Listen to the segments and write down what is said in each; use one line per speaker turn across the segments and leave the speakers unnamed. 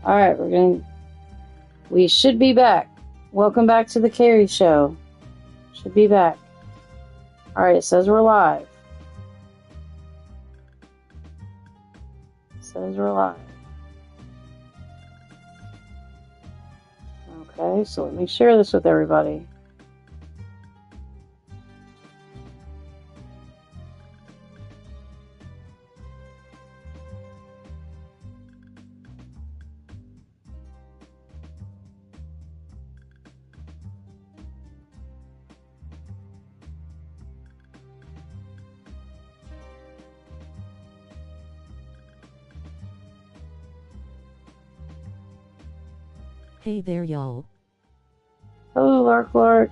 Alright, we should be back. Welcome back to the Carrie Show. Should be back. Alright, it says we're live. It says we're live. Okay, so let me share this with everybody.
Hey there, y'all.
Hello, Lark.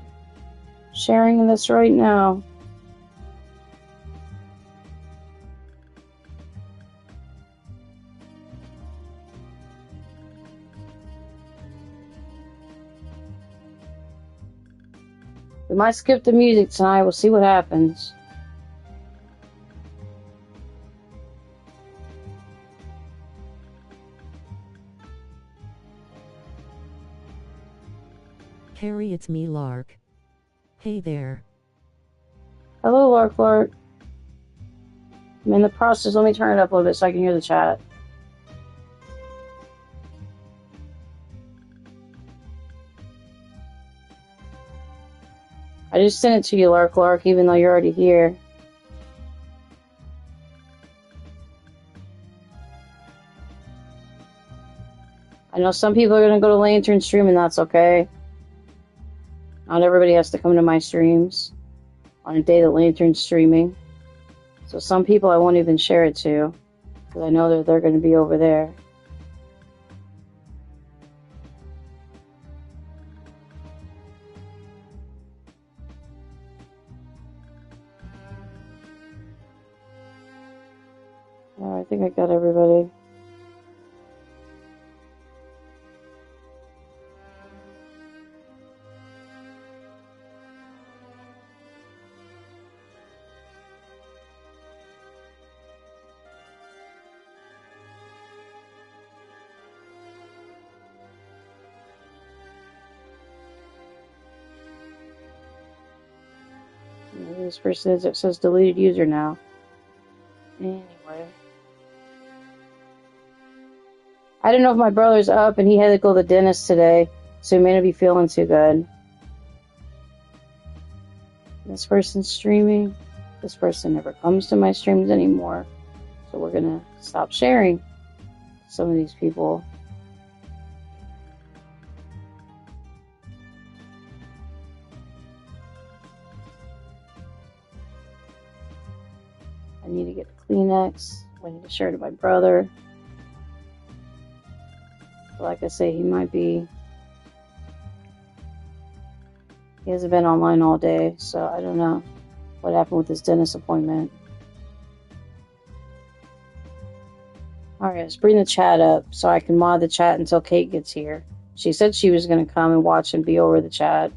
Sharing this right now. We might skip the music tonight. We'll see what happens.
Carrie, it's me, Lark. Hey there.
Hello, Lark. I'm in the process. Let me turn it up a little bit so I can hear the chat. I just sent it to you, Lark, even though you're already here. I know some people are going to go to Lantern stream, and that's okay. Not everybody has to come to my streams on a day that Lantern's streaming. So some people I won't even share it to, because I know that they're going to be over there. I think I got everybody. This person it says deleted user now. Anyway. I don't know if my brother's up and he had to go to the dentist today, so he may not be feeling too good. This person's streaming. This person never comes to my streams anymore. So we're gonna stop sharing some of these people. I need to get a Kleenex. I need to share to my brother. Like I say, he hasn't been online all day, so I don't know what happened with his dentist appointment. Alright, let's bring the chat up so I can mod the chat until Kate gets here. She said she was going to come and watch and be over the chat.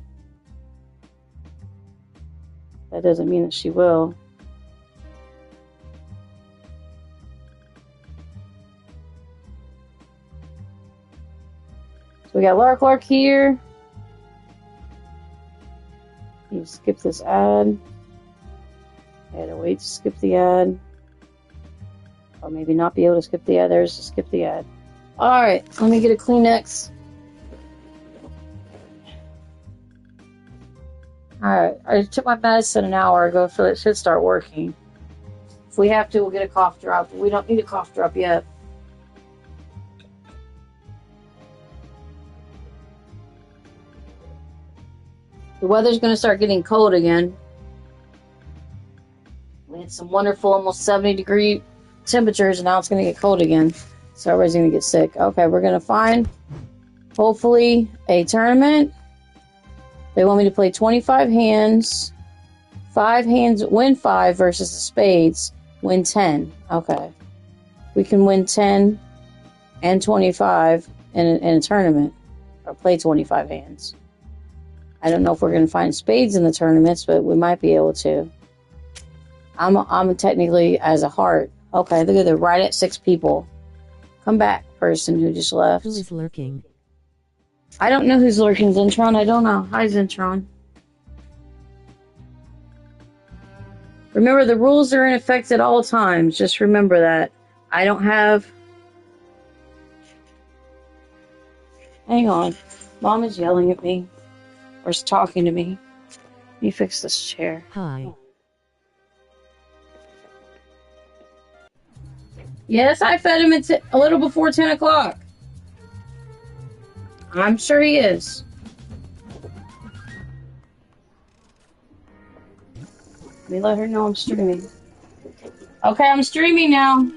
That doesn't mean that she will. So we got Lark here. You skip this ad. I had to wait to skip the ad. Or maybe not be able to skip the ad. There's to skip the ad. Alright, let me get a Kleenex. Alright, I took my medicine an hour ago, so it should start working. If we have to, we'll get a cough drop. We don't need a cough drop yet. The weather's going to start getting cold again. We had some wonderful, almost 70-degree temperatures, and now it's going to get cold again. So everybody's going to get sick. Okay, we're going to find, hopefully, a tournament. They want me to play 25 hands. 5 hands, win 5 versus the spades. Win 10. Okay. We can win 10 and 25 in a tournament. Or play 25 hands. I don't know if we're going to find spades in the tournaments, but we might be able to. I'm technically as a heart. Okay, look at that, right at 6 people. Come back, person who just left.
Who is lurking?
I don't know who's lurking, Zentron. I don't know. Hi, Zentron. Remember, the rules are in effect at all times. Just remember that. I don't have... Hang on. Mom is yelling at me. Or is talking to me. Let me fix this chair.
Hi.
Yes, I fed him at a little before 10 o'clock. I'm sure he is. Let me let her know I'm streaming. Okay, I'm streaming now.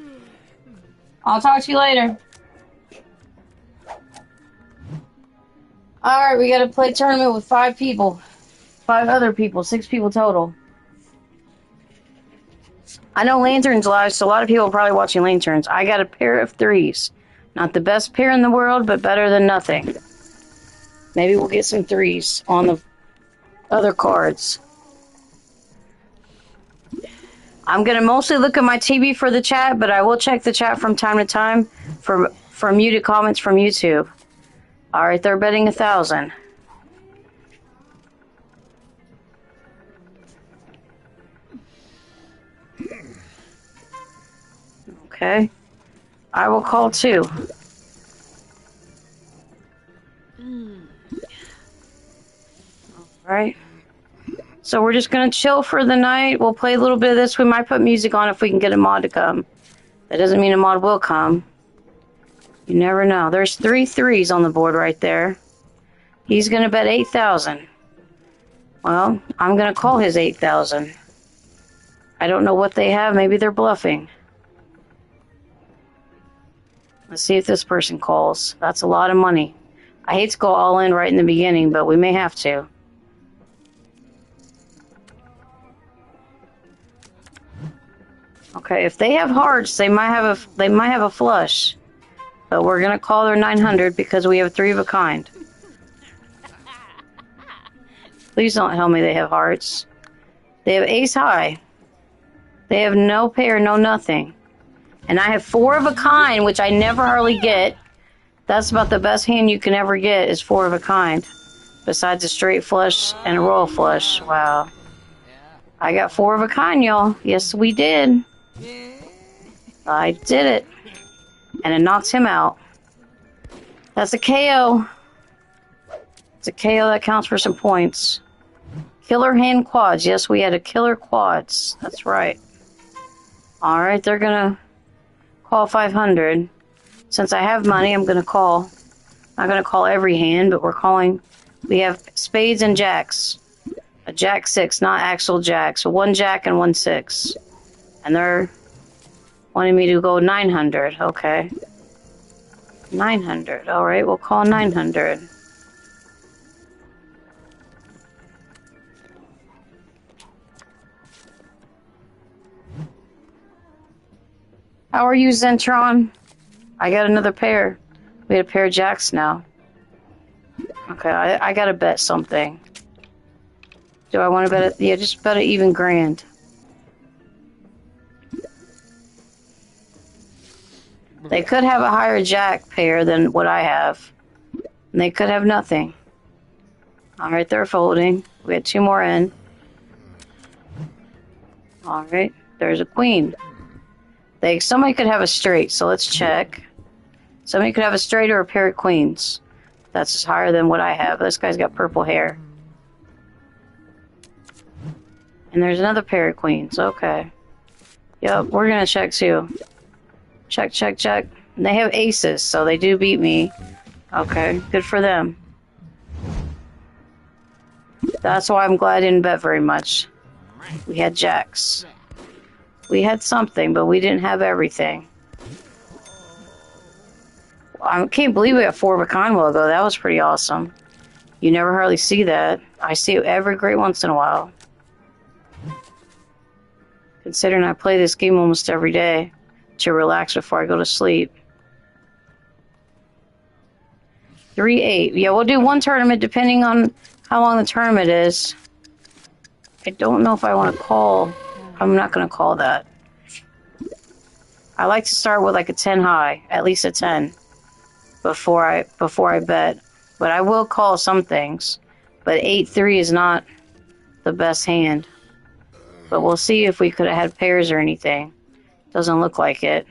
I'll talk to you later. Alright, we gotta play a tournament with 5 people. 5 other people, 6 people total. I know Lantern's live, so a lot of people are probably watching Lanterns. I got a pair of 3s. Not the best pair in the world, but better than nothing. Maybe we'll get some 3s on the other cards. I'm going to mostly look at my TV for the chat, but I will check the chat from time to time for muted comments from YouTube. Alright, they're betting 1,000. Okay. I will call 2. Alright. So we're just going to chill for the night. We'll play a little bit of this. We might put music on if we can get a mod to come. That doesn't mean a mod will come. You never know. There's 3 3s on the board right there. He's going to bet 8,000. Well, I'm going to call his 8,000. I don't know what they have. Maybe they're bluffing. Let's see if this person calls. That's a lot of money. I hate to go all in right in the beginning, but we may have to. Okay, if they have hearts, they might have a flush. But we're gonna call their 900 because we have 3 of a kind. Please don't tell me they have hearts. They have ace high. They have no pair, no nothing. And I have 4 of a kind, which I never hardly get. That's about the best hand you can ever get is 4 of a kind. Besides a straight flush and a royal flush. Wow. I got 4 of a kind, y'all. Yes, we did. I did it. And it knocks him out. That's a KO. It's a KO that counts for some points. Killer hand quads. Yes, we had a killer quads. That's right. Alright, they're gonna call 500. Since I have money, I'm gonna call. Not gonna call every hand, but we're calling. We have spades and jacks. A jack 6, not actual jacks. So 1 jack and 1 6. And they're wanting me to go 900. Okay. 900. Alright, we'll call 900. How are you, Zentron? I got another pair. We had a pair of jacks now. Okay, I gotta bet something. Do I want to bet it? Yeah, just bet an even grand. They could have a higher jack pair than what I have. And they could have nothing. Alright, they're folding. We had 2 more in. Alright, there's a queen. Somebody could have a straight, so let's check. Somebody could have a straight or a pair of queens. That's just higher than what I have. This guy's got purple hair. And there's another pair of queens. Okay. Yep, we're gonna check too. Check, check, check. And they have aces, so they do beat me. Okay, good for them. That's why I'm glad I didn't bet very much. We had jacks. We had something, but we didn't have everything. I can't believe we got 4 of a kind a while ago. That was pretty awesome. You never hardly see that. I see it every great once in a while. Considering I play this game almost every day to relax before I go to sleep. 3-8. Yeah, we'll do 1 tournament depending on how long the tournament is. I don't know if I want to call. I'm not going to call that. I like to start with like a 10 high, at least a 10, before I bet. But I will call some things. But 8-3 is not the best hand. But we'll see if we could have had pairs or anything. Doesn't look like it.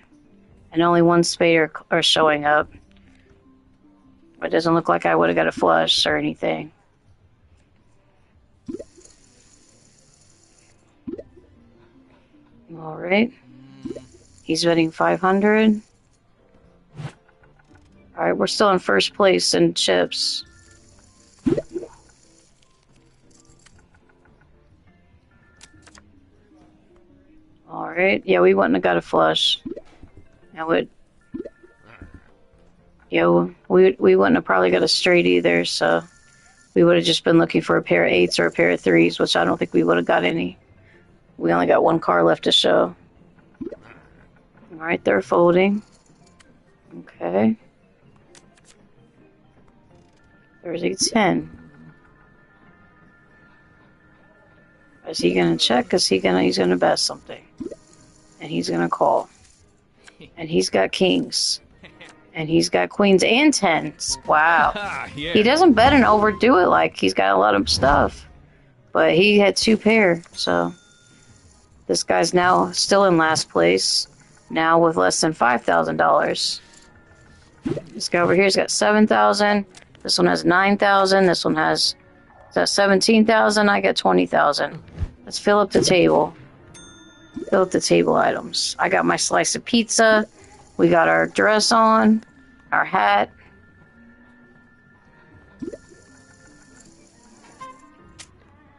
And only one spade are showing up. It doesn't look like I would have got a flush or anything. All right. He's betting 500. All right, we're still in first place in chips. All right. Yeah, we wouldn't have got a flush. I would. Yeah, we wouldn't have probably got a straight either. So we would have just been looking for a pair of 8s or a pair of 3s, which I don't think we would have got any. We only got one card left to show. All right, they're folding. Okay. There's a 10. Is he gonna check? He's gonna bet something. And he's gonna call. And he's got kings. And he's got queens and 10s. Wow.
Yeah.
He doesn't bet and overdo it like he's got a lot of stuff. But he had 2 pair, so this guy's now still in last place. Now with less than $5,000. This guy over here's got 7,000. This one has 9,000. This one has 17,000. I got 20,000. Let's fill up the table. Fill up the table items. I got my slice of pizza. We got our dress on, our hat.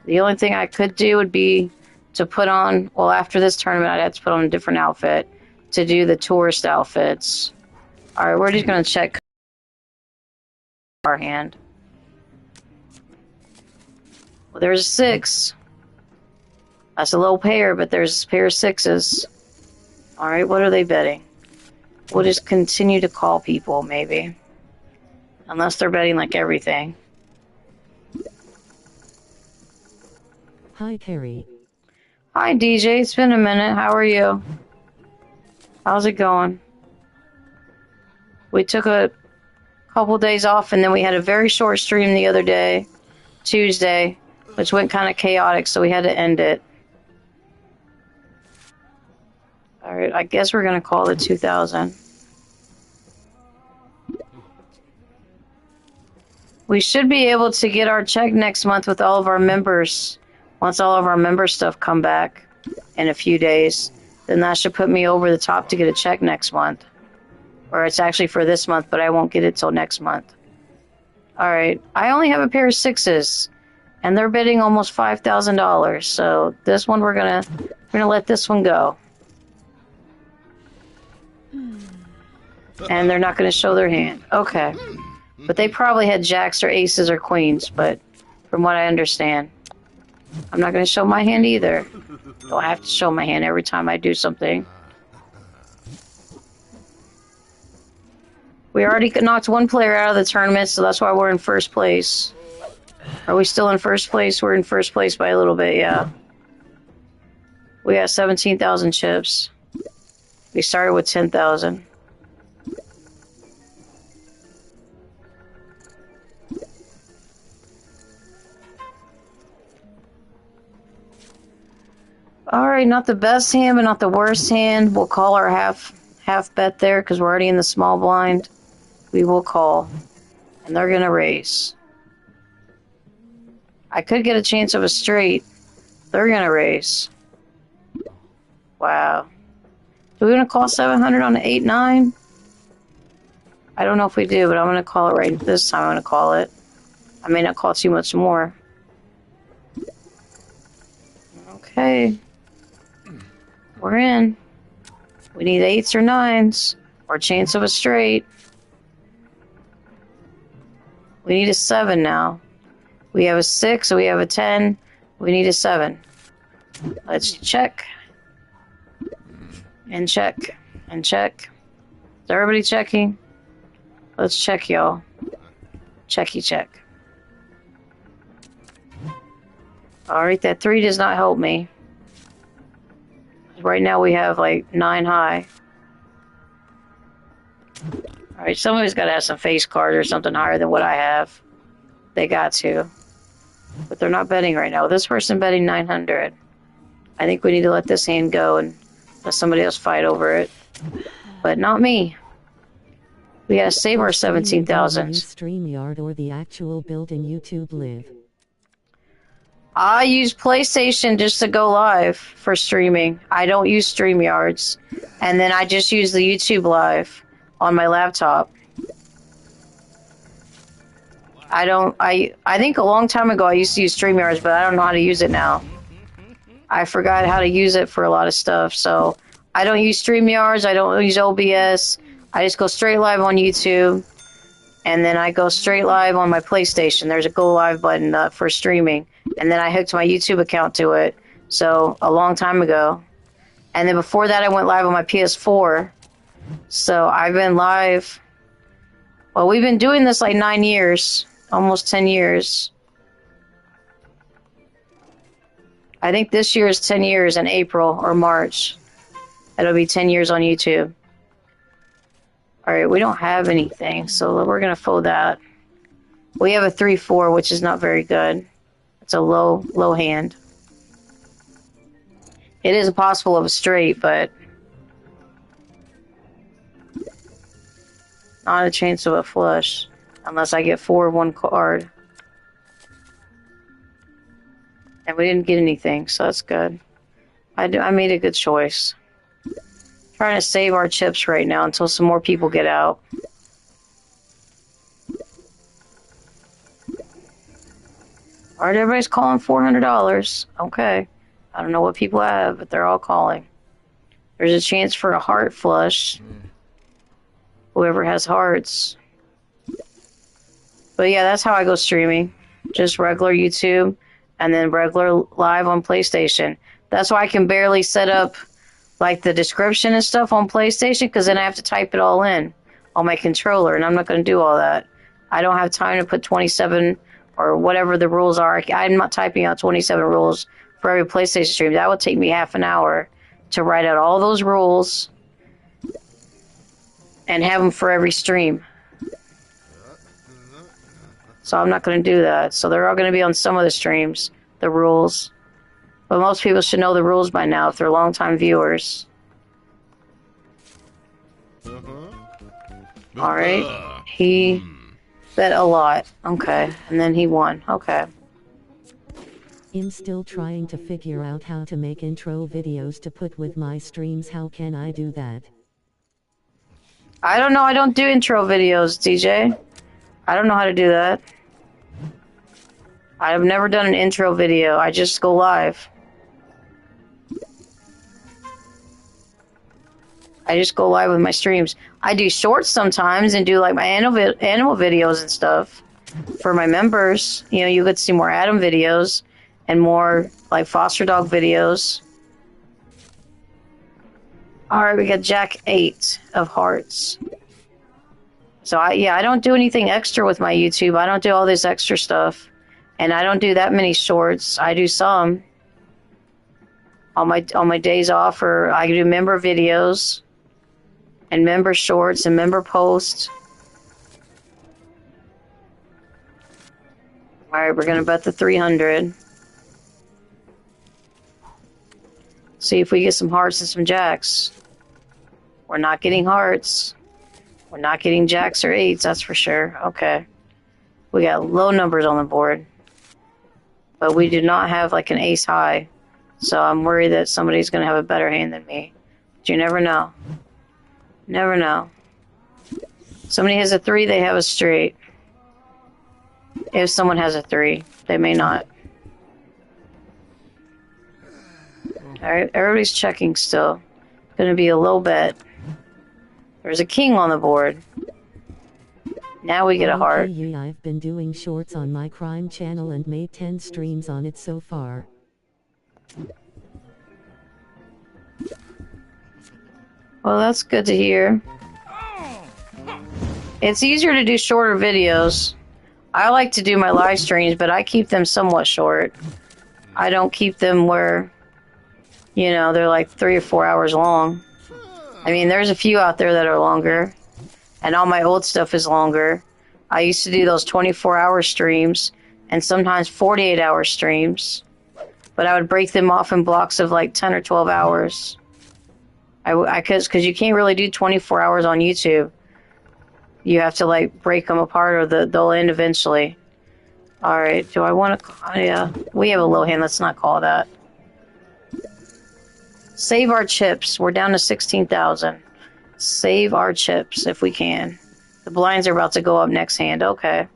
The only thing I could do would be to put on, well, after this tournament, I'd have to put on a different outfit to do the tourist outfits. All right, we're just going to check our hand. Well, there's a 6. That's a low pair, but there's a pair of 6s. All right, what are they betting? We'll just continue to call people, maybe. Unless they're betting like everything.
Hi, Perry.
Hi, DJ. It's been a minute. How are you? How's it going? We took a couple days off, and then we had a very short stream the other day, Tuesday, which went kind of chaotic, so we had to end it. All right, I guess we're going to call it 2,000. We should be able to get our check next month with all of our members. Once all of our member stuff come back in a few days, then that should put me over the top to get a check next month. Or it's actually for this month, but I won't get it till next month. All right, I only have a pair of 6s, and they're bidding almost $5,000. So this one we're gonna let this one go. And they're not going to show their hand. Okay. But they probably had jacks or aces or queens, but from what I understand. I'm not going to show my hand either. Don't have to show my hand every time I do something. We already knocked one player out of the tournament, so that's why we're in first place. Are we still in first place? We're in first place by a little bit, yeah. We got 17,000 chips. We started with 10,000. Alright, not the best hand, but not the worst hand. We'll call our half bet there because we're already in the small blind. We will call. And they're going to raise. I could get a chance of a straight. They're going to raise. Wow. Do we want to call 700 on the 8-9? I don't know if we do, but I'm going to call it right this time. I'm going to call it. I may not call too much more. Okay. We're in. We need 8s or 9s. Or chance of a straight. We need a 7 now. We have a 6, so we have a 10. We need a 7. Let's check. And check. And check. Is everybody checking? Let's check, y'all. Checky check. Alright, that 3 does not help me. Right now we have like 9 high. Alright, somebody's got to have some face card or something higher than what I have. They got to. But they're not betting right now. This person betting 900. I think we need to let this hand go and let somebody else fight over it. But not me. We gotta save our 17,000.
StreamYard or the actual built-in YouTube Live?
I use PlayStation just to go live for streaming. I don't use StreamYards. And then I just use the YouTube Live on my laptop. I think a long time ago I used to use StreamYards, but I don't know how to use it now. I forgot how to use it for a lot of stuff, so I don't use StreamYards, I don't use OBS. I just go straight live on YouTube, and then I go straight live on my PlayStation. There's a go live button for streaming, and then I hooked my YouTube account to it, so a long time ago. And then before that I went live on my PS4, so I've been live. Well, we've been doing this like 9 years, almost 10 years. I think this year is 10 years in April or March. It'll be 10 years on YouTube. Alright, we don't have anything, so we're going to fold that. We have a 3-4, which is not very good. It's a low hand. It is possible of a straight, but not a chance of a flush. Unless I get 4 of one card. And we didn't get anything, so that's good. I made a good choice. Trying to save our chips right now until some more people get out. Alright, everybody's calling $400. Okay. I don't know what people have, but they're all calling. There's a chance for a heart flush. Whoever has hearts. But yeah, that's how I go streaming. Just regular YouTube. And then regular live on PlayStation. That's why I can barely set up like the description and stuff on PlayStation, because then I have to type it all in on my controller, and I'm not going to do all that. I don't have time to put 27 or whatever the rules are. I'm not typing out 27 rules for every PlayStation stream. That would take me half an hour to write out all those rules and have them for every stream. So I'm not going to do that. So they're all going to be on some of the streams, the rules. But most people should know the rules by now if they're longtime viewers. Alright. He bet a lot. Okay. And then he won. Okay.
I'm still trying to figure out how to make intro videos to put with my streams. How can I do that?
I don't know. I don't do intro videos, DJ. I don't know how to do that. I've never done an intro video. I just go live. I just go live with my streams. I do shorts sometimes and do like my animal videos and stuff for my members. You know, you get to see more Adam videos and more like foster dog videos. Alright, we got Jack 8 of hearts. So I don't do anything extra with my YouTube. I don't do all this extra stuff. And I don't do that many shorts. I do some on my days off, or I do member videos and member shorts and member posts. Alright, we're gonna bet the 300. See if we get some hearts and some jacks. We're not getting hearts. We're not getting jacks or 8s, that's for sure. Okay. We got low numbers on the board. But we do not have like an ace high. So I'm worried that somebody's going to have a better hand than me. But you never know. Never know. Somebody has a 3, they have a straight. If someone has a 3, they may not. Alright, everybody's checking still. Going to be a low bet. There's a king on the board. Now we get a heart.
Okay, I've been doing shorts on my crime channel and made 10 streams on it so far.
Well, that's good to hear. It's easier to do shorter videos. I like to do my live streams, but I keep them somewhat short. I don't keep them where, you know, they're like 3 or 4 hours long. I mean, there's a few out there that are longer. and all my old stuff is longer. I used to do those 24-hour streams and sometimes 48-hour streams, but I would break them off in blocks of like 10 or 12 hours. Because you can't really do 24 hours on YouTube. You have to like break them apart or they'll end eventually. All right, do I want to? Yeah, we have a low hand. Let's not call that. Save our chips. We're down to 16,000. Save our chips if we can. The blinds are about to go up next hand. Okay.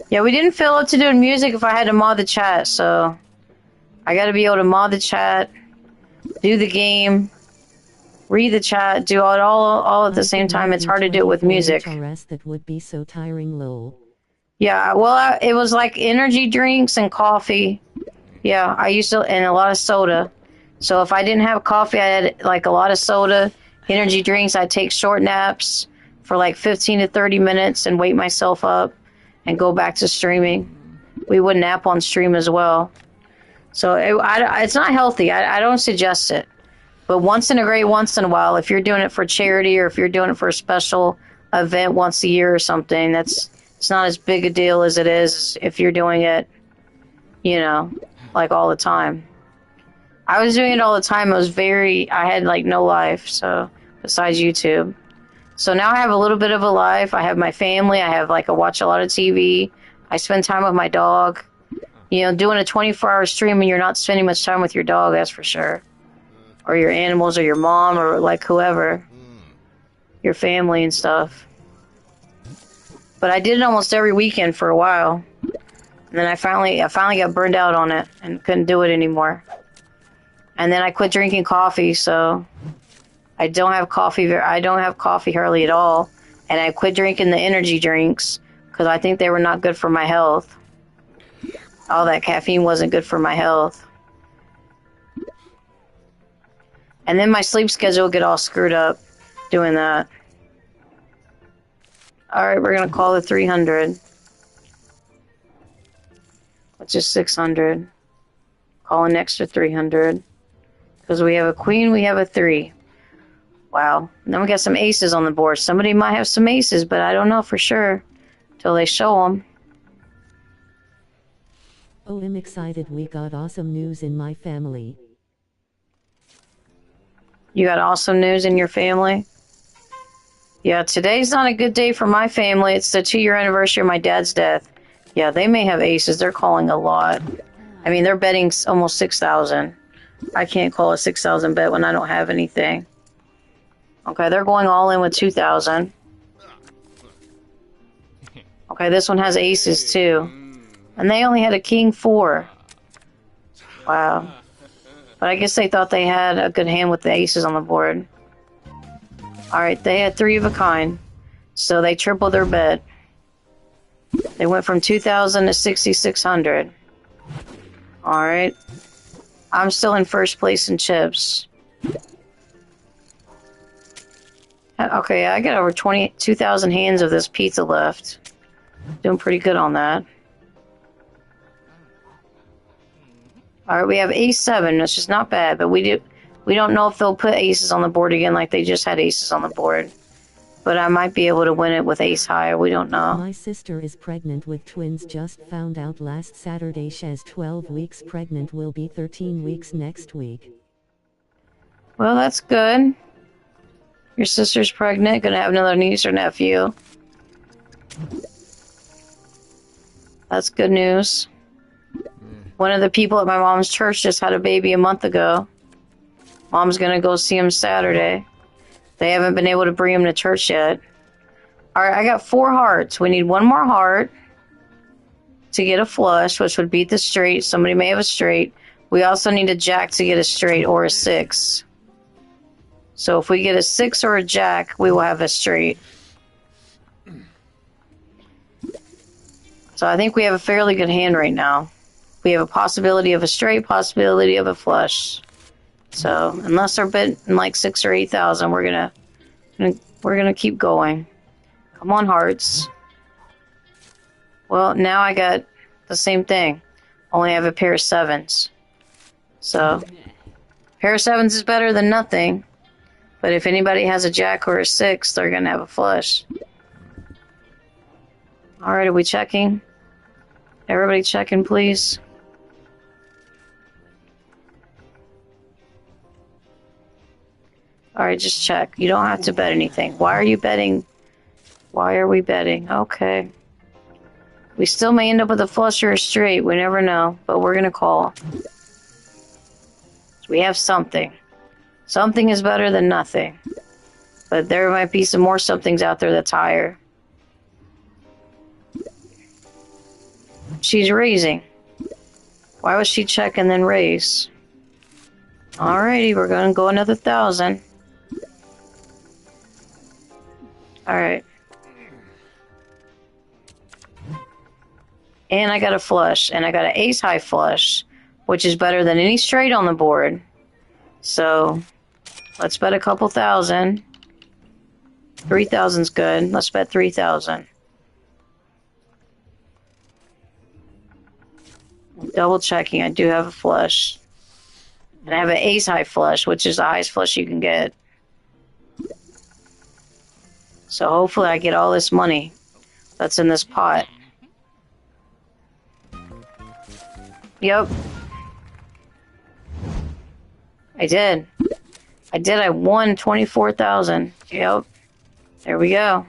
Yeah, we didn't feel up to doing music if I had to mod the chat, so I got to be able to mod the chat, do the game, read the chat, do it all at the same time. It's hard to do it with music.
That would be so tiring, lol.
Yeah, well, it was like energy drinks and coffee. Yeah, I used to, and a lot of soda. So if I didn't have coffee, I had like a lot of soda, energy drinks. I'd take short naps for like 15 to 30 minutes and wake myself up and go back to streaming. We would nap on stream as well. So it's not healthy. I don't suggest it. But once in a while, if you're doing it for charity or if you're doing it for a special event once a year or something, it's not as big a deal as it is if you're doing it, like all the time. I was doing it all the time. I had like no life, so besides YouTube. So now I have a little bit of a life. I have my family. I watch a lot of TV. I spend time with my dog. Doing a 24-hour stream and you're not spending much time with your dog, that's for sure. Or your animals or your mom or like whoever. Your family and stuff. But I did it almost every weekend for a while. And then I finally got burned out on it and couldn't do it anymore. And then I quit drinking coffee, so I don't have coffee. I don't have coffee hardly at all. And I quit drinking the energy drinks because I think they were not good for my health. All that caffeine wasn't good for my health. And then my sleep schedule would get all screwed up doing that. Alright, we're going to call it 300. Which is 600. Call an extra 300. Because we have a queen, we have a 3. Wow. And then we got some aces on the board. Somebody might have some aces, but I don't know for sure. Till they show them.
Oh, I'm excited. We got awesome news in my family.
You got awesome news in your family? Yeah, today's not a good day for my family. It's the 2-year anniversary of my dad's death. Yeah, they may have aces. They're calling a lot. I mean, they're betting almost 6,000. I can't call a 6,000 bet when I don't have anything. Okay, they're going all in with 2,000. Okay, this one has aces too. And they only had a king 4. Wow. But I guess they thought they had a good hand with the aces on the board. Alright, they had 3 of a kind. So they tripled their bet. They went from 2,000 to 6,600. Alright. I'm still in first place in chips. Okay, I got over 22,000 hands of this pizza left. Doing pretty good on that. Alright, we have ace 7, which is not bad, but we don't know if they'll put aces on the board again like they just had aces on the board. But I might be able to win it with ace high, we don't know.
My sister is pregnant with twins, just found out last Saturday. She's 12 weeks pregnant, will be 13 weeks next week.
Well, that's good. Your sister's pregnant, gonna have another niece or nephew. That's good news. One of the people at my mom's church just had a baby a month ago. Mom's gonna go see him Saturday. They haven't been able to bring him to church yet. Alright, I got 4 hearts. We need 1 more heart to get a flush, which would beat the straight. Somebody may have a straight. We also need a jack to get a straight or a 6. So if we get a 6 or a jack, we will have a straight. So I think we have a fairly good hand right now. We have a possibility of a straight, possibility of a flush. So unless they're betting like 6 or 8,000, we're gonna keep going. Come on, hearts. Well, now I got the same thing. Only have a pair of 7s. So pair of 7s is better than nothing. But if anybody has a jack or a 6, they're going to have a flush. All right, are we checking? Everybody checking, please. All right, just check. You don't have to bet anything. Why are you betting? Why are we betting? Okay. We still may end up with a flush or a straight. We never know, but we're going to call. We have something. Something is better than nothing. But there might be some more somethings out there that's higher. She's raising. Why was she check and then raise? Alrighty, we're going to go another 1,000. Alright. And I got a flush. And I got an ace high flush, which is better than any straight on the board. So, let's bet a couple thousand. 3,000's good. Let's bet 3,000. Double checking. I do have a flush. And I have an ace high flush, which is the highest flush you can get. So hopefully I get all this money that's in this pot. Yep. I did. I won 24,000. Yep. There we go.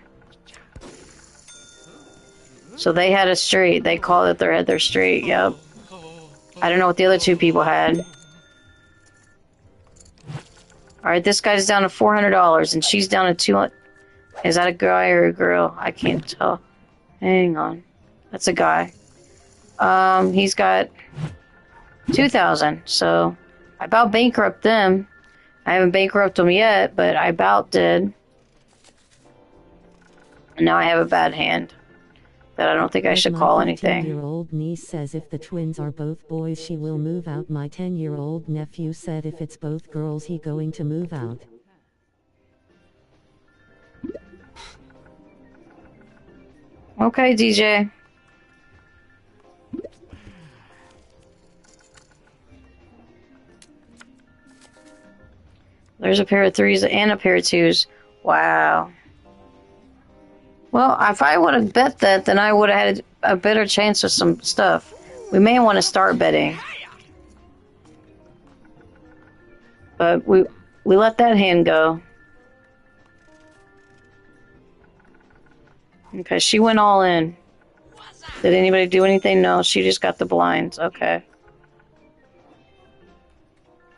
So they had a straight. They called it their straight. Yep. I don't know what the other two people had. Alright, this guy's down to $400 and she's down to 200. Is that a guy or a girl? I can't tell. Hang on. That's a guy. He's got 2,000. So I about bankrupt them. I haven't bankrupted them yet, but I about did. And now I have a bad hand. That I don't think I should call anything.
My 10-year-old niece says if the twins are both boys, she will move out. My 10-year-old nephew said if it's both girls, he going to move out.
Okay, DJ. There's a pair of 3s and a pair of 2s. Wow. Well, if I would have bet that, then I would have had a better chance of some stuff. We may want to start betting. But we let that hand go. Okay, she went all in. Did anybody do anything? No, she just got the blinds. Okay.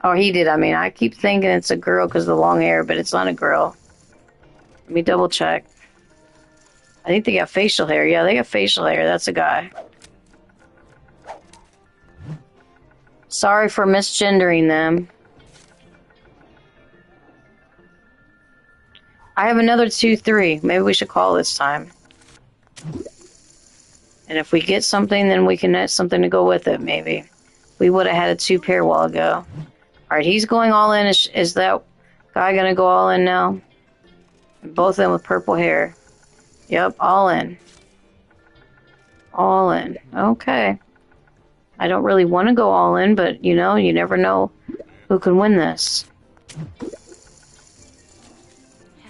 Oh, he did. I mean, I keep thinking it's a girl because of the long hair, but it's not a girl. Let me double check. I think they got facial hair. Yeah, they got facial hair. That's a guy. Sorry for misgendering them. I have another 2-3. Maybe we should call this time. And if we get something, then we can get something to go with it, maybe. We would have had a 2 pair a while ago. Alright, he's going all in. Is that guy going to go all in now? Both of them with purple hair. Yep, all in. All in. Okay. I don't really want to go all in, but, you know, you never know who can win this.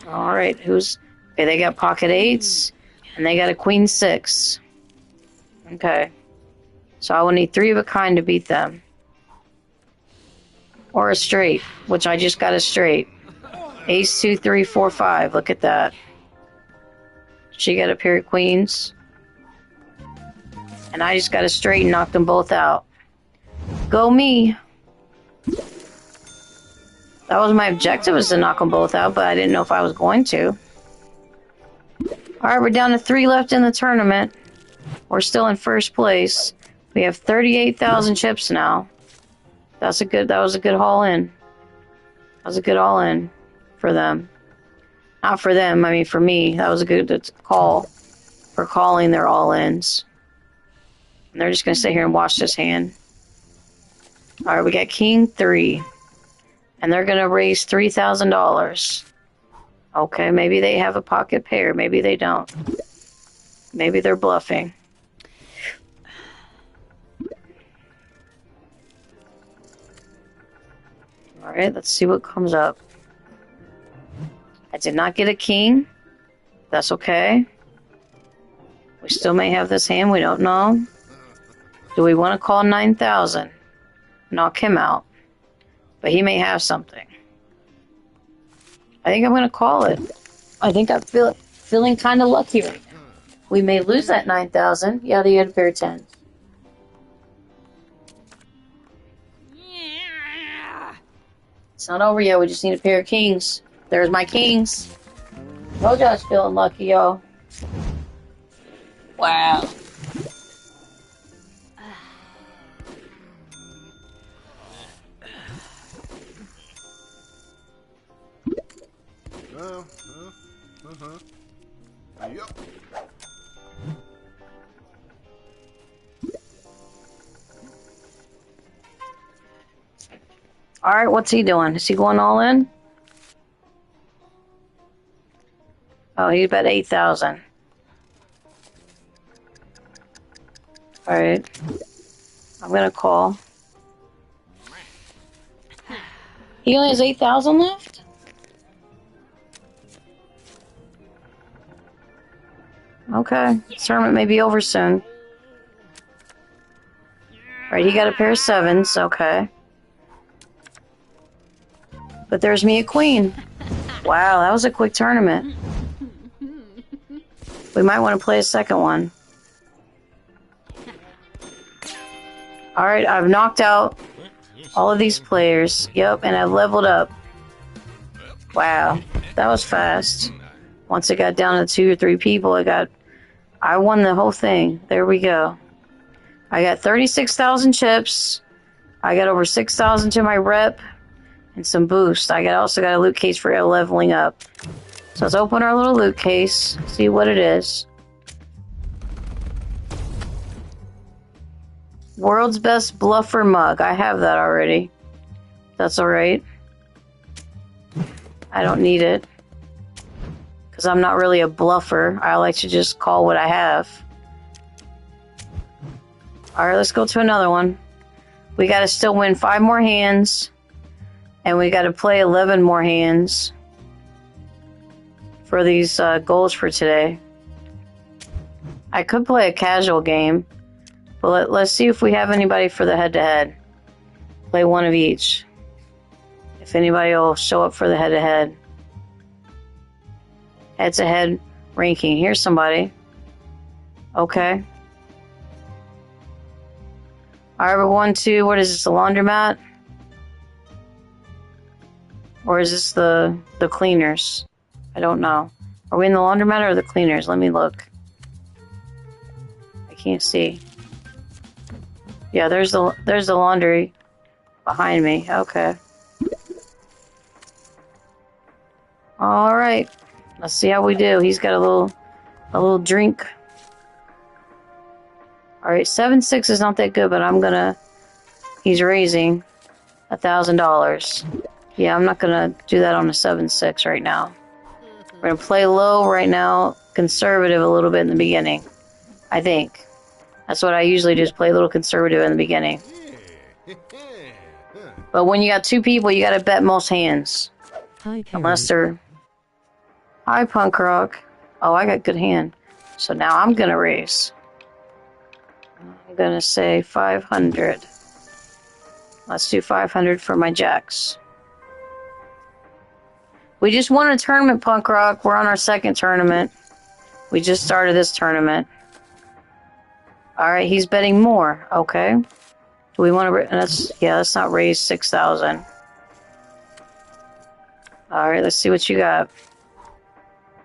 Alright, who's... Okay, they got pocket 8s, and they got a queen 6. Okay. So I will need 3 of a kind to beat them. Or a straight, which I just got a straight. Ace, 2, 3, 4, 5. Look at that. She got a pair of queens. And I just got a straight and knocked them both out. Go me. That was my objective, was to knock them both out, but I didn't know if I was going to. Alright, we're down to 3 left in the tournament. We're still in first place. We have 38,000 chips now. That was a good haul in. That was a good all in for them. Not for them, I mean for me. That was a good call for calling their all-ins. And they're just going to sit here and watch this hand. Alright, we got King 3. And they're going to raise $3,000. Okay, maybe they have a pocket pair. Maybe they don't. Maybe they're bluffing. Alright, let's see what comes up. I did not get a king. That's okay. We still may have this hand. We don't know. Do we want to call 9,000? Knock him out. But he may have something. I think I'm going to call it. I think I'm feeling kind of lucky right now. We may lose that 9,000. Yeah, they had a pair of 10s. It's not over yet. We just need a pair of kings. There's my kings. Oh, gosh, feeling lucky, y'all. Wow.
Yep.
Alright, what's he doing? Is he going all in? Oh, he's bet 8,000. Alright. I'm gonna call. He only has 8,000 left? Okay. Tournament may be over soon. Alright, he got a pair of 7s. Okay. But there's me a queen. Wow, that was a quick tournament. We might want to play a second one. Alright, I've knocked out all of these players. Yep, and I've leveled up. Wow, that was fast. Once it got down to 2 or 3 people, I won the whole thing. There we go. I got 36,000 chips. I got over 6,000 to my rep. And some boost. I also got a loot case for leveling up. So let's open our little loot case. See what it is. World's best bluffer mug. I have that already. That's alright. I don't need it. Because I'm not really a bluffer. I like to just call what I have. Alright, let's go to another one. We gotta still win 5 more hands. And we gotta play 11 more hands. For these goals for today. I could play a casual game. But let's see if we have anybody for the head-to-head. Play one of each. If anybody will show up for the head-to-head. Head-to-head ranking. Here's somebody. Okay. Alright, we're going to, what is this, the laundromat? Or is this the cleaners? I don't know. Are we in the laundromat or the cleaners? Let me look. I can't see. Yeah, there's the laundry behind me. Okay. All right. Let's see how we do. He's got a little drink. All right, 7-6 is not that good, but he's raising $1,000. Yeah, I'm not gonna do that on a 7-6 right now. We're gonna play low right now, conservative a little bit in the beginning. I think. That's what I usually do, is play a little conservative in the beginning. But when you got 2 people, you gotta bet most hands.
Hi,
unless they're... Hi, punk rock. Oh, I got good hand. So now I'm gonna raise. I'm gonna say 500. Let's do 500 for my jacks. We just won a tournament, punk rock. We're on our 2nd tournament. We just started this tournament. Alright, he's betting more. Okay. Do we want to... let's not raise 6,000. Alright, let's see what you got.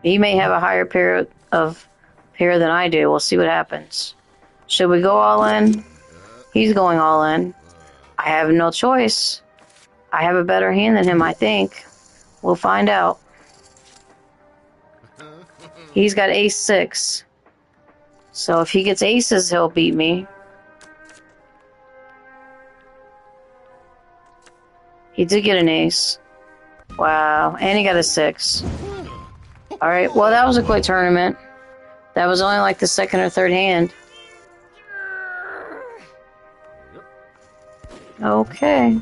He may have a higher pair than I do. We'll see what happens. Should we go all in? He's going all in. I have no choice. I have a better hand than him, I think. We'll find out. He's got ace-6. So if he gets aces, he'll beat me. He did get an ace. Wow. And he got a 6. Alright, well that was a quick tournament. That was only like the 2nd or 3rd hand. Okay.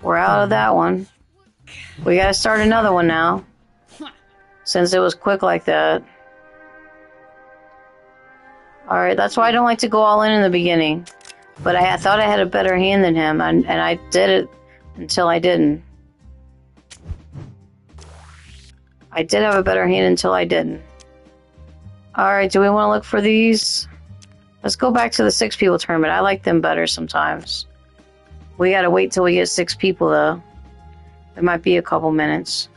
We're out of that one. We gotta start another one now. since it was quick like that. Alright, that's why I don't like to go all in the beginning. But I thought I had a better hand than him, and I did it until I didn't. I did have a better hand until I didn't. Alright, do we want to look for these? Let's go back to the 6 people tournament. I like them better sometimes. We gotta wait till we get 6 people, though. It might be a couple minutes.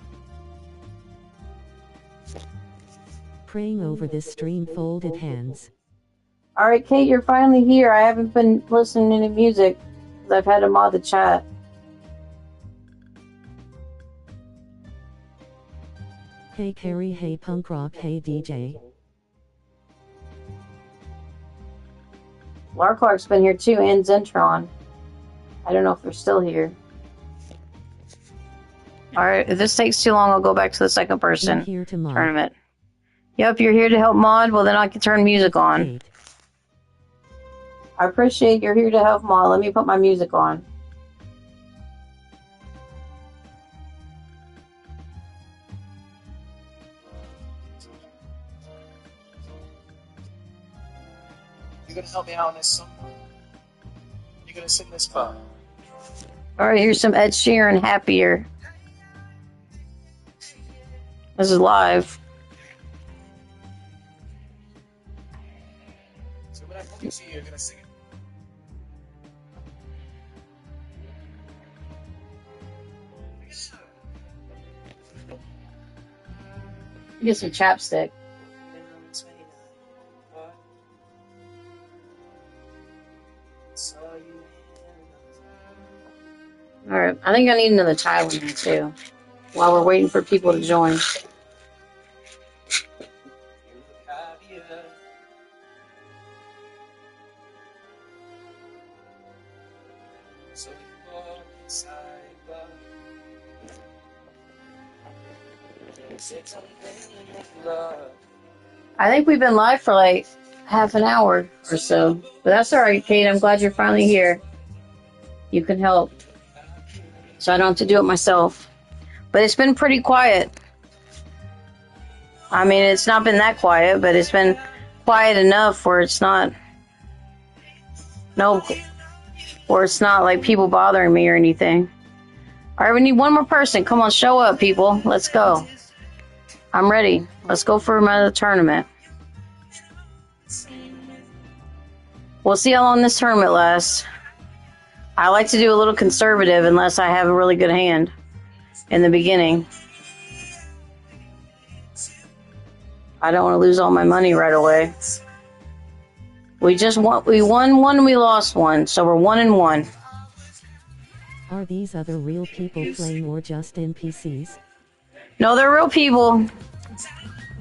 Praying over this stream, folded hands.
Alright, Kate, you're finally here. I haven't been listening to music because I've had to mod the chat.
Hey Carrie, hey punk rock, hey DJ.
Larklark's been here too, and Zentron. I don't know if they're still here. Alright, if this takes too long, I'll go back to the second person
Here to mod.
tournament. Yep, you're here to help mod? Well, then I can turn music on.
Kate.
I appreciate you're here to help mod. Let me put my music on.
You gonna help me out on this song? You gonna sing this part?
Alright, here's some Ed Sheeran, Happier. This is live.
So when I come to you, you're gonna sing it.
Get some chapstick. Alright, I think I need another tile in here too. While we're waiting for people to join. I think we've been live for like half an hour or so. But that's alright, Kate. I'm glad you're finally here. You can help. So I don't have to do it myself. But it's been pretty quiet. I mean, it's not been that quiet, but it's been quiet enough where it's not... No... Or it's not like people bothering me or anything. Alright, we need one more person. Come on, show up, people. Let's go. I'm ready. Let's go for another tournament. We'll see how long this tournament lasts. I like to do a little conservative unless I have a really good hand in the beginning. I don't want to lose all my money right away. We won one, we lost one, so we're 1-1.
Are these other real people playing or just NPCs?
No, they're real people.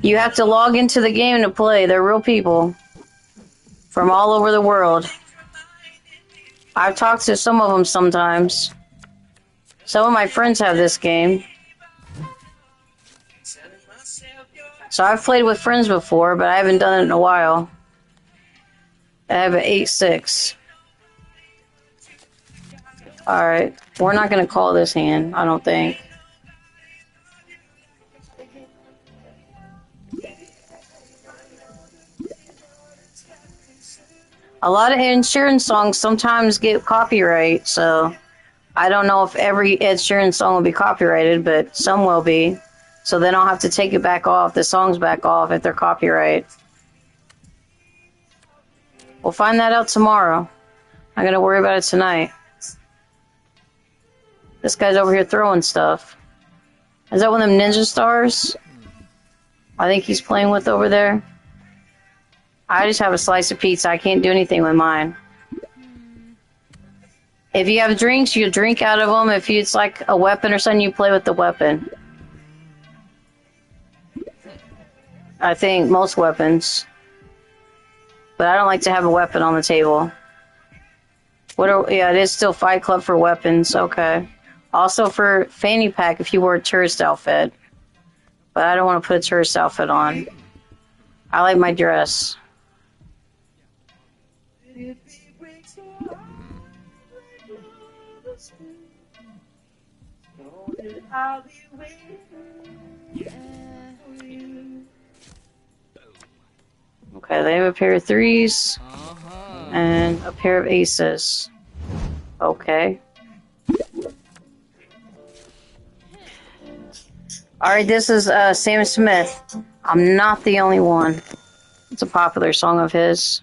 You have to log into the game to play. They're real people from all over the world. I've talked to some of them sometimes. Some of my friends have this game. So I've played with friends before, but I haven't done it in a while. I have an 8-6. Alright, we're not going to call this hand, I don't think. A lot of Ed Sheeran songs sometimes get copyright, so I don't know if every Ed Sheeran song will be copyrighted, but some will be. So then I'll have to take it back off, the songs back off if they're copyright. We'll find that out tomorrow. I'm going to worry about it tonight. This guy's over here throwing stuff. Is that one of them ninja stars? I think he's playing with over there. I just have a slice of pizza. I can't do anything with mine. If you have drinks, you drink out of them. If it's like a weapon or something, you play with the weapon. I think most weapons. But I don't like to have a weapon on the table. Yeah, it is still Fight Club for weapons. Okay. Also for fanny pack if you wore a tourist outfit. But I don't want to put a tourist outfit on. I like my dress. Okay, they have a pair of threes and a pair of aces. Okay. Alright, this is Sam Smith. I'm not the only one. It's a popular song of his.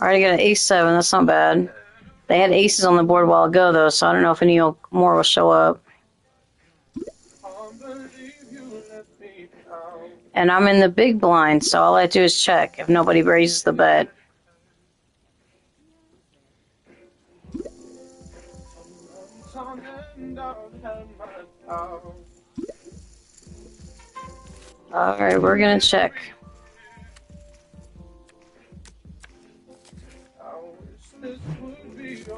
Alright, I got an ace 7. That's not bad. They had aces on the board a while ago, though, so I don't know if any more will show up. And I'm in the big blind, so all I have to do is check if nobody raises the bet. Alright, we're gonna check.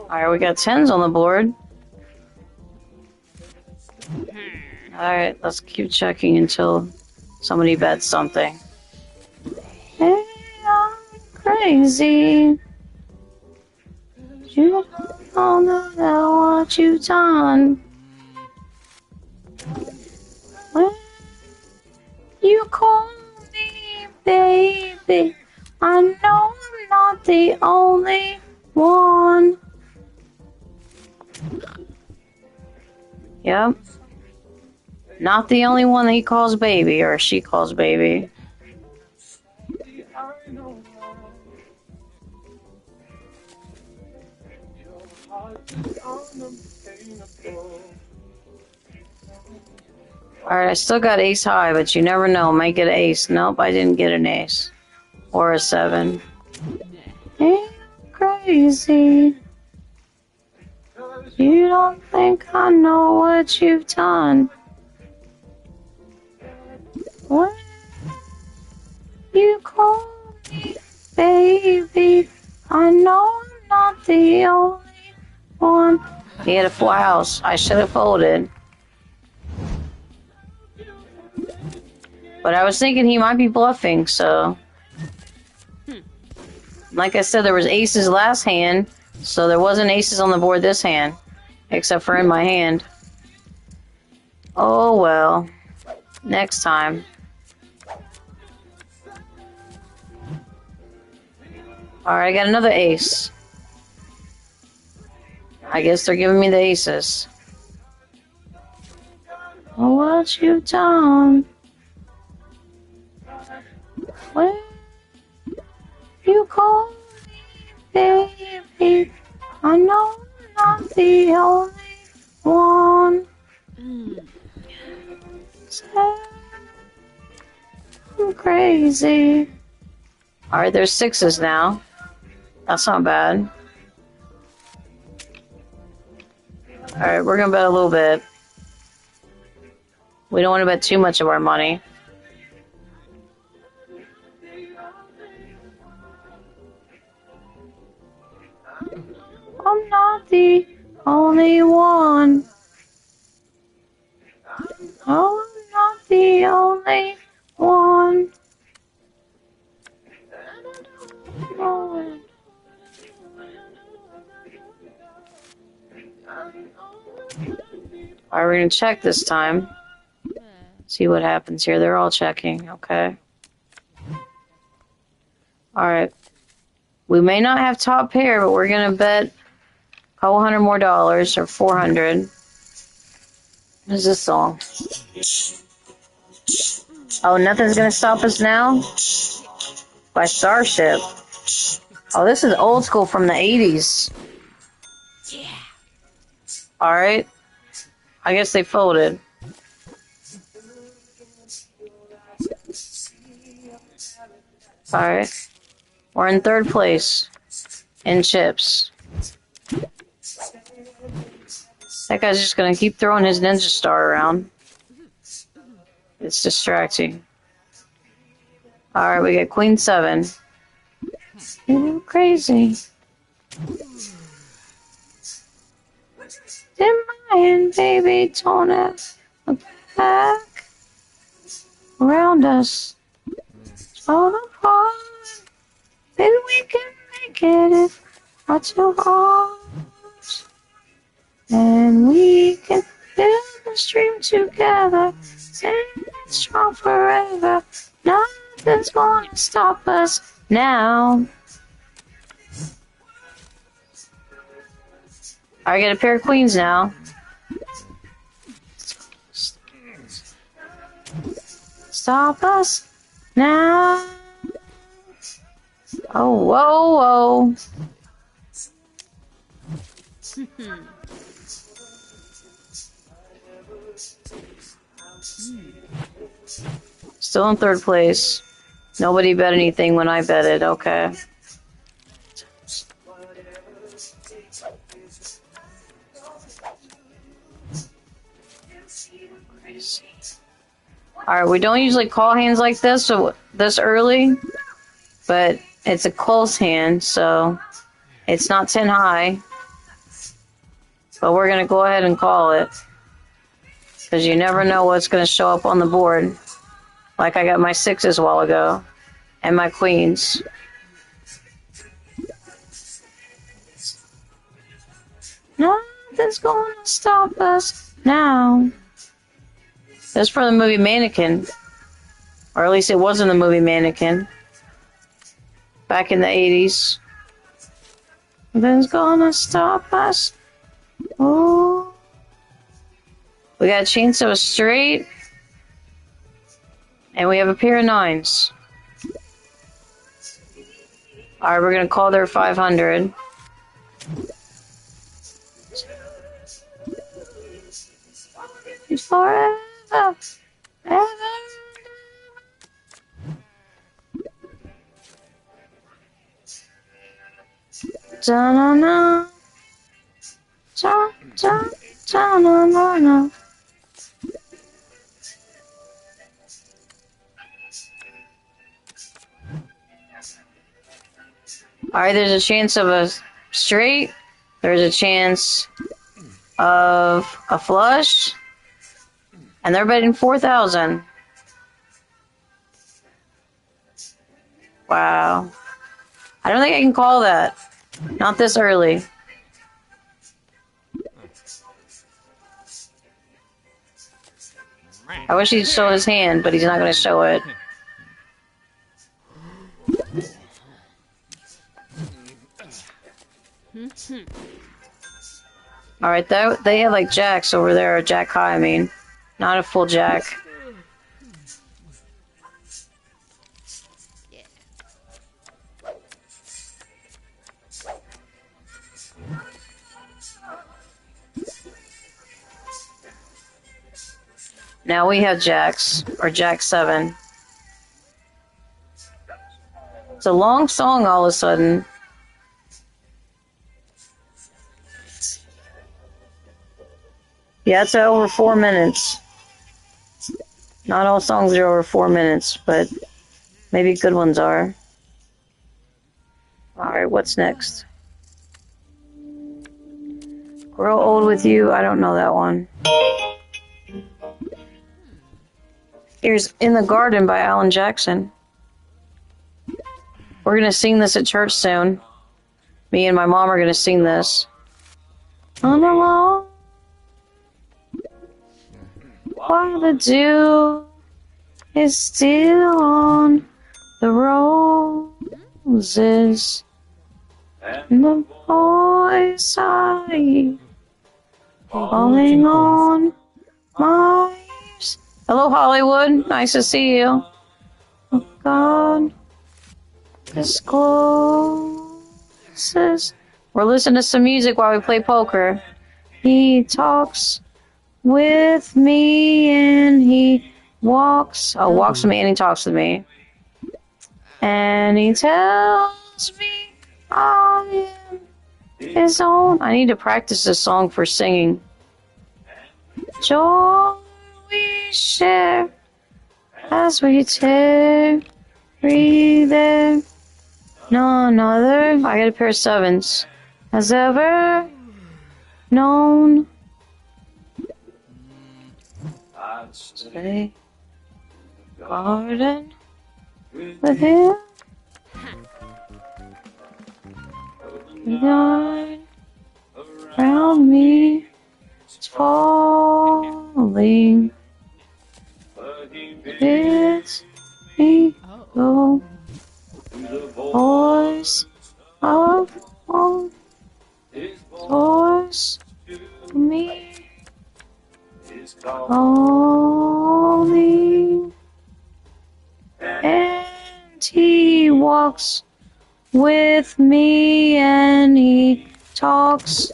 Alright, we got 10s on the board. Alright, let's keep checking until somebody bets something. Hey, I'm crazy. You don't know what you've done. When you call me baby, I know I'm not the only one. Yep. Not the only one that he calls baby, or she calls baby. Alright, I still got ace high, but you never know. Might get an ace. Nope, I didn't get an ace. Or a 7. Ain't crazy. You don't think I know what you've done. When you call me baby, I know I'm not the only one. He had a full house. I should have folded. But I was thinking he might be bluffing, so... Like I said, there was aces last hand, so there wasn't aces on the board this hand. Except for in my hand. Oh well. Next time. Alright, I got another ace. I guess they're giving me the aces. Oh, what you done? When you call me baby, I know I'm not the only one. I'm crazy. Alright, there's 6s now. That's not bad. Alright, we're gonna bet a little bit. We don't want to bet too much of our money. I'm not the only one. Oh, I'm not the only one. Oh. Alright, we're gonna check this time. See what happens here. They're all checking, okay. Alright. We may not have top pair, but we're gonna bet a couple $100 more, or 400. What is this song? Oh, Nothing's Gonna Stop Us Now? By Starship. Oh, this is old school from the 80s. Alright. I guess they folded. Alright. We're in 3rd place. In chips. That guy's just gonna keep throwing his ninja star around. It's distracting. Alright, we got Queen 7. You're crazy. In my hand, baby, don't have a back around us. fall apart. Maybe we can make it if not too hard. And we can build a stream together, stand strong forever. Nothing's gonna stop us now. I get a pair of queens now. Stop us now. Oh, whoa, whoa. Still in third place. Nobody bet anything when I bet it. Okay. Alright, we don't usually call hands like this, so this early, but it's a close hand, so it's not 10 high. But we're going to go ahead and call it, because you never know what's going to show up on the board. Like I got my sixes a while ago, and my queens. Nothing's going to stop us now. That's from the movie Mannequin. Or at least it was in the movie Mannequin. Back in the 80s. Nothing's gonna stop us. Oh. We got a chance of a straight. And we have a pair of nines. Alright, we're gonna call their 500. Forever. Ever. Da-na-na. Da-da-da-na-na-na. Alright, there's a chance of a straight. There's a chance of a flush. And they're betting 4,000. Wow. I don't think I can call that. Not this early. I wish he'd show his hand, but he's not going to show it. Alright, they have like jacks over there, or jack high, I mean. Not a full jack. Now we have jacks, or jack 7. It's a long song all of a sudden. Yeah, it's over 4 minutes. Not all songs are over 4 minutes, but maybe good ones are. Alright, what's next? Grow Old With You, I don't know that one. Here's In the Garden by Alan Jackson. We're going to sing this at church soon. Me and my mom are going to sing this. On the wall, while the dew is still on the roses, and the voice I hear calling on my ears. Hello, Hollywood. Nice to see you. Oh, God discloses. We're listening to some music while we play poker. He talks with me and he walks. Oh, walks with me and he talks with me. And he tells me I am his own. I need to practice this song for singing. Joy we share as we tarry there. None other, I got a pair of 7s, has ever known. Stay garden with him. Night around me, it's falling. It's me, go. Voice of all, voice to me, calling. And he walks with me, and he talks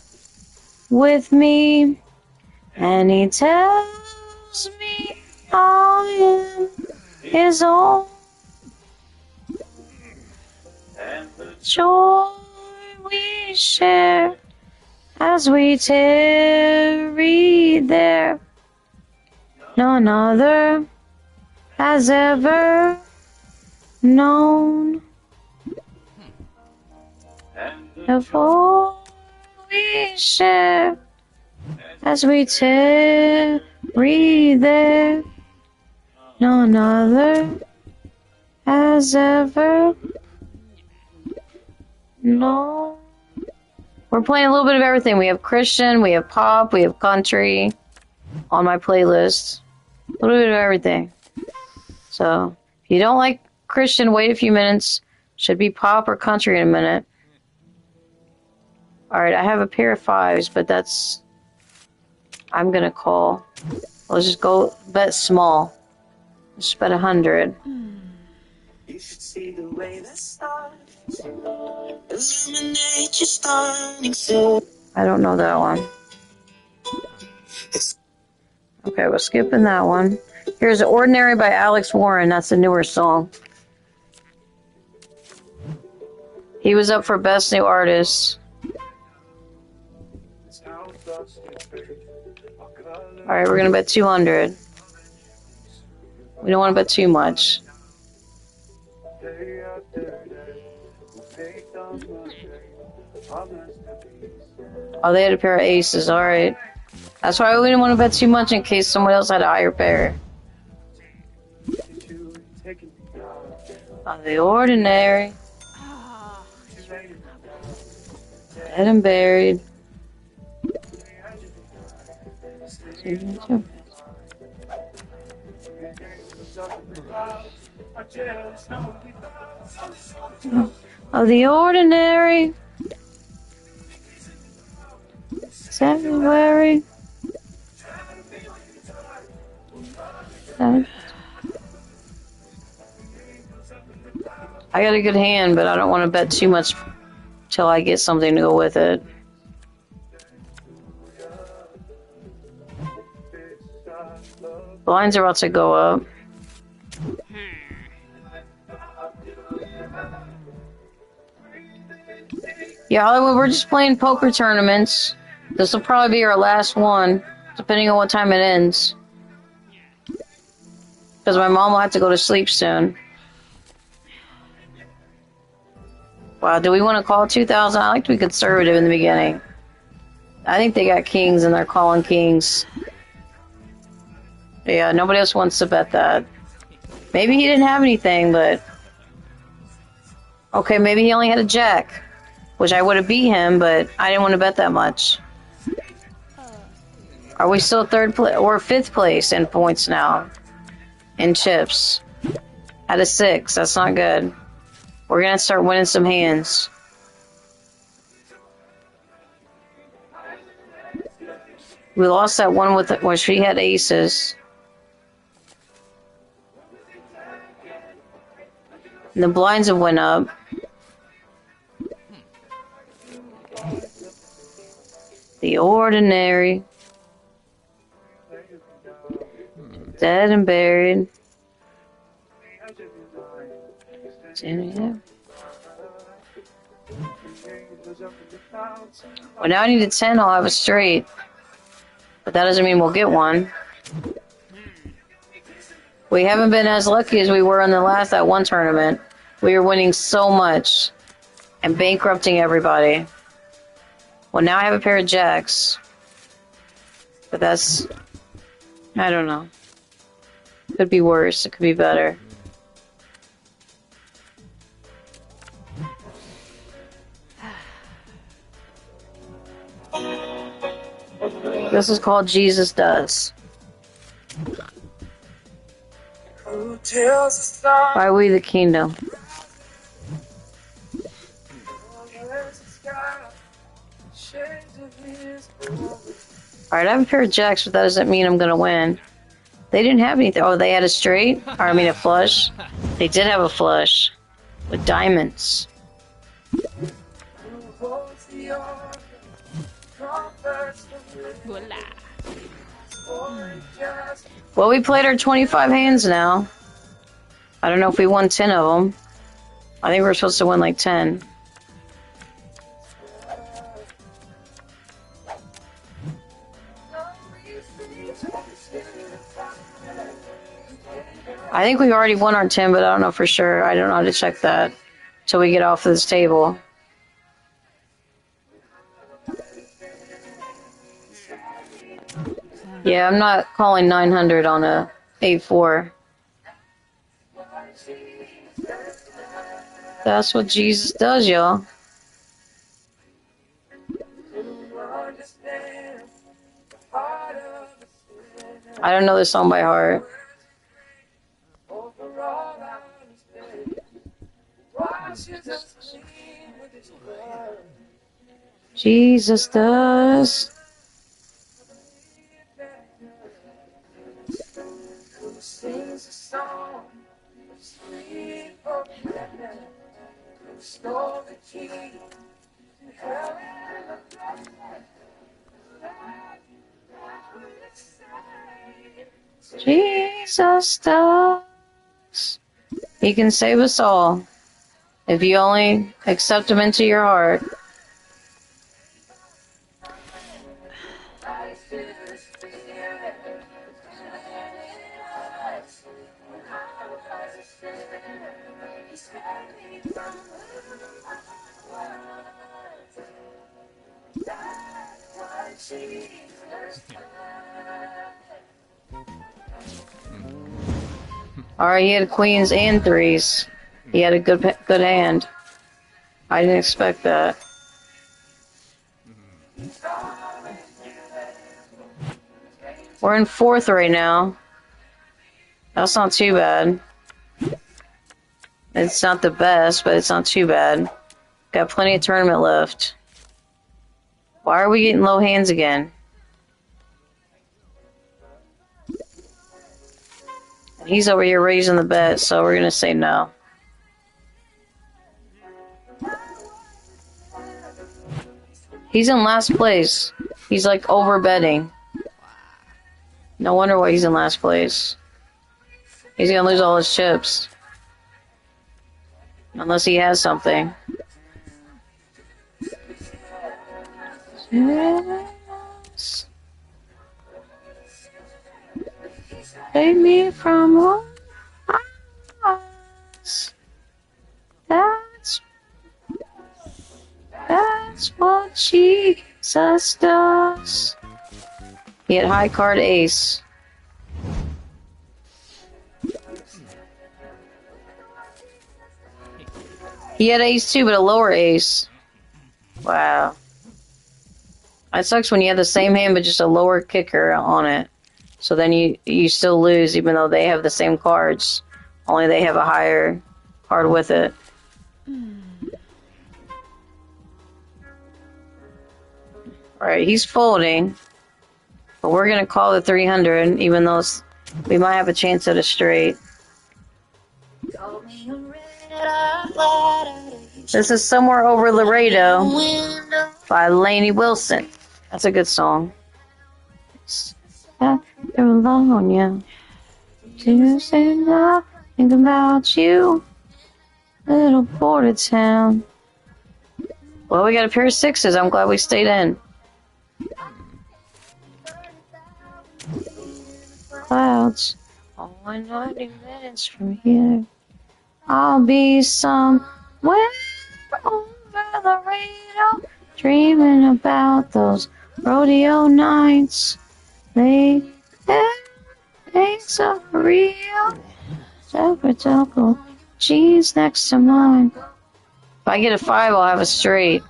with me, and he tells me I am his own. Joy we share as we tarry there. None other has ever known. The void we share as we tarry there. None other has ever known. We're playing a little bit of everything. We have Christian, we have pop, we have country on my playlist. A little bit of everything. So, if you don't like Christian, wait a few minutes. Should be pop or country in a minute. Alright, I have a pair of fives, but that's... I'm gonna call. Let's just go bet small. Let's just bet 100. You should see the way the stars illuminate your stunning soul. I don't know that one. Okay, we're skipping that one. Here's Ordinary by Alex Warren. That's a newer song. He was up for Best New Artist. Alright, we're gonna bet 200. We don't want to bet too much. Oh, they had a pair of aces. Alright. That's why we didn't want to bet too much in case someone else had a higher pair. Oh, the Ordinary. Dead and Buried. Oh, the Ordinary. February. I got a good hand, but I don't want to bet too much till I get something to go with it. Blinds are about to go up. Yeah, Hollywood, we're just playing poker tournaments. This will probably be our last one, depending on what time it ends. Because my mom will have to go to sleep soon. Wow, do we want to call 2,000? I like to be conservative in the beginning. I think they got kings and they're calling kings. Yeah, nobody else wants to bet that. Maybe he didn't have anything, but... Okay, maybe he only had a jack. Which I would have beat him, but I didn't want to bet that much. Are we still third place or fifth place in points now? In chips. Out of 6. That's not good. We're gonna start winning some hands. We lost that one with where she had aces. And the blinds have went up. The Ordinary. Dead and Buried. Well, now I need a 10, I'll have a straight. But that doesn't mean we'll get one. We haven't been as lucky as we were in that one tournament. We were winning so much and bankrupting everybody. Well, now I have a pair of jacks. But that's... I don't know. Could be worse. It could be better. This is called Jesus Does. By We the Kingdom. Alright, I have a pair of jacks, but that doesn't mean I'm gonna win. They didn't have anything. Oh, they had a straight? Or, I mean a flush. They did have a flush. With diamonds. Well, we played our 25 hands now. I don't know if we won 10 of them. I think we're supposed to win like 10. I think we already won our 10, but I don't know for sure. I don't know how to check that till we get off of this table. Yeah, I'm not calling 900 on a 8-4. That's what Jesus does, y'all. I don't know this song by heart. Jesus does. Jesus does. He can save us all if you only accept him into your heart. Alright, he had queens and threes. He had a good hand. I didn't expect that. We're in 4th right now. That's not too bad. It's not the best, but it's not too bad. Got plenty of tournament left. Why are we getting low hands again? He's over here raising the bet, so we're going to say no. He's in last place. He's like over betting. No wonder why he's in last place. He's going to lose all his chips. Unless he has something. Yes. Save me from all us. That's what Jesus does. He had high card ace. He had ace too, but a lower ace. Wow. That sucks when you have the same hand, but just a lower kicker on it. So then you still lose, even though they have the same cards. Only they have a higher card with it. Alright, he's folding. But we're going to call the 300, even though we might have a chance at a straight. This is Somewhere Over Laredo by Lainey Wilson. That's a good song. After alone, yeah. Tuesday night, think about you. Little border town. Well, we got a pair of 6s. I'm glad we stayed in. Clouds. Only 90 minutes from here. I'll be somewhere over the radio, dreaming about those rodeo nights. They so real. Double jeans next to mine. If I get a 5, I'll have a straight.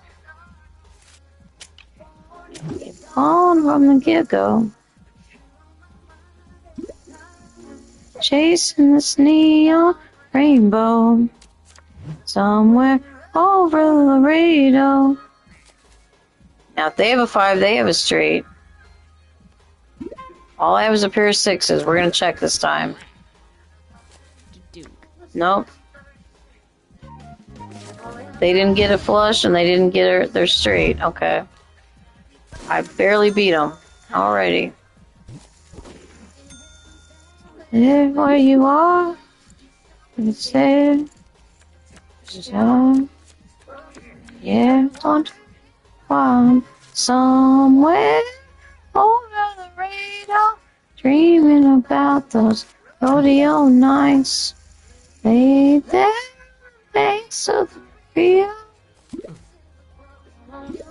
on from the get-go. Chasing this neon rainbow somewhere over Laredo. Now, if they have a 5, they have a straight. All I have is a pair of 6s. We're going to check this time. Nope. They didn't get a flush and they didn't get their straight. Okay. I barely beat them. Alrighty. There where you are. It's there. Yeah, don't find somewhere over the radar. Dreaming about those rodeo nights. Lay there, banks of the Rio.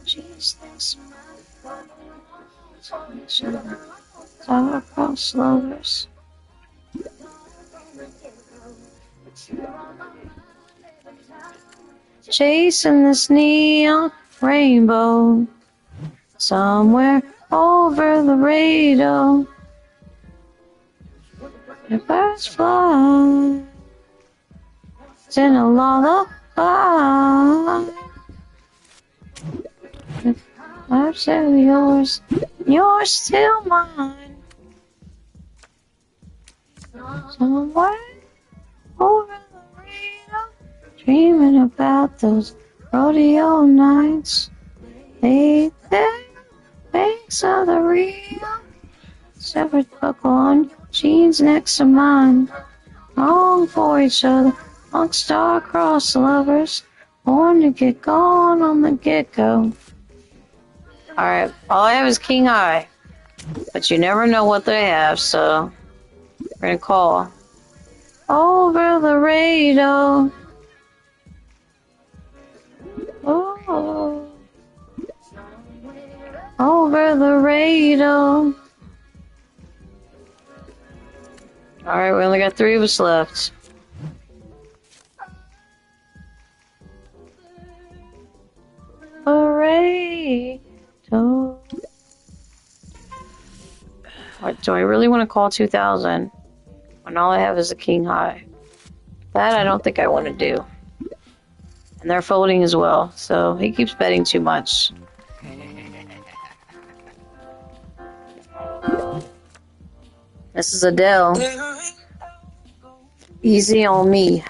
Jeez, thanks. Star-crossed lovers. Chasing this neon rainbow somewhere over Laredo. The birds fly in a lullaby. I'm still yours, you're still mine. Somewhere over Laredo, dreaming about those rodeo nights. Lay there, banks of the Rio. Severed buckle on jeans next to mine. Long for each other, long star-crossed lovers. Born to get gone on the get-go. Alright, all I have is king high. But you never know what they have, so we're gonna call. Over Laredo. Oh. Over Laredo. Alright, we only got 3 of us left. Laredo. Do I really want to call 2,000 when all I have is a king high? That I don't think I want to do. And they're folding as well, so he keeps betting too much. This is Adele. Easy on me.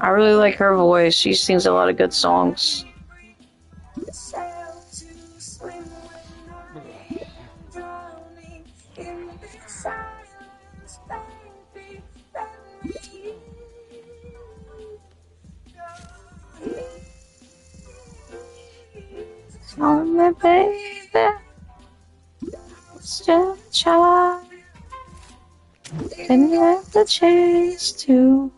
I really like her voice. She sings a lot of good songs. Tell me, baby, still a child. Can you have the chance to?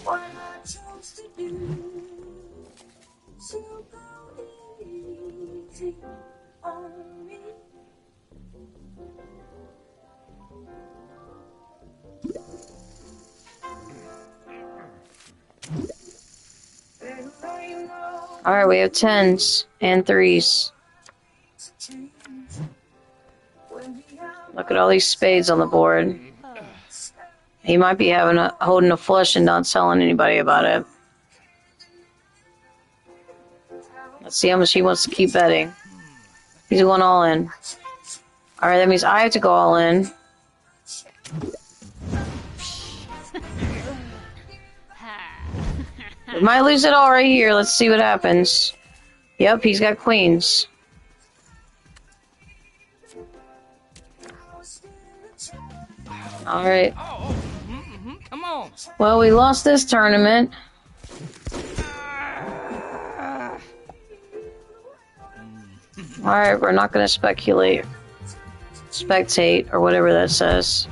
What I chose to do, so go easy on me. Alright, we have 10s and 3s. Look at all these spades on the board. He might be holding a flush and not telling anybody about it. Let's see how much he wants to keep betting. He's going all in. Alright, that means I have to go all in. We might lose it all right here. Let's see what happens. Yep, he's got queens. Alright.
Come on.
Well, we lost this tournament. Alright, we're not going to speculate. Spectate, or whatever that says.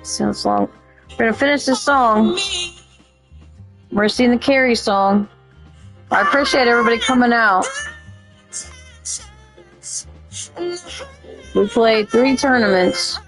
Sounds long. We're gonna finish this song. We're seeing the Carrie song. I appreciate everybody coming out. We played 3 tournaments.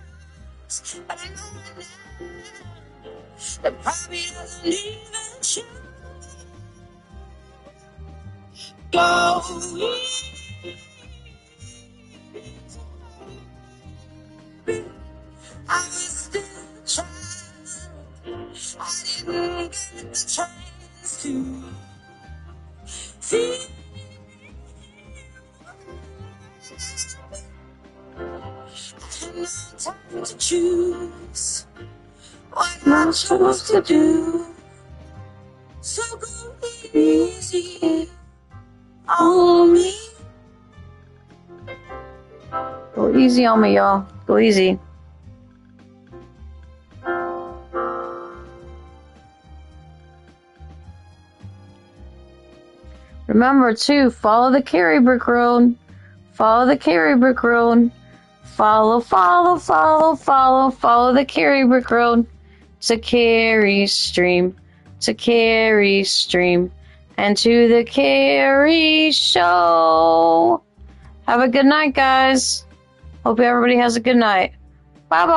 To choose what I'm supposed to do. So go easy on me.
Go easy on me, y'all. Go easy. Remember, too, follow the Carrie Brick Road. Follow the Carrie Brick Road. Follow the Carrie Brick Road to Carrie Stream, to Carrie Stream, and to the Carrie Show. Have a good night, guys. Hope everybody has a good night. Bye-bye.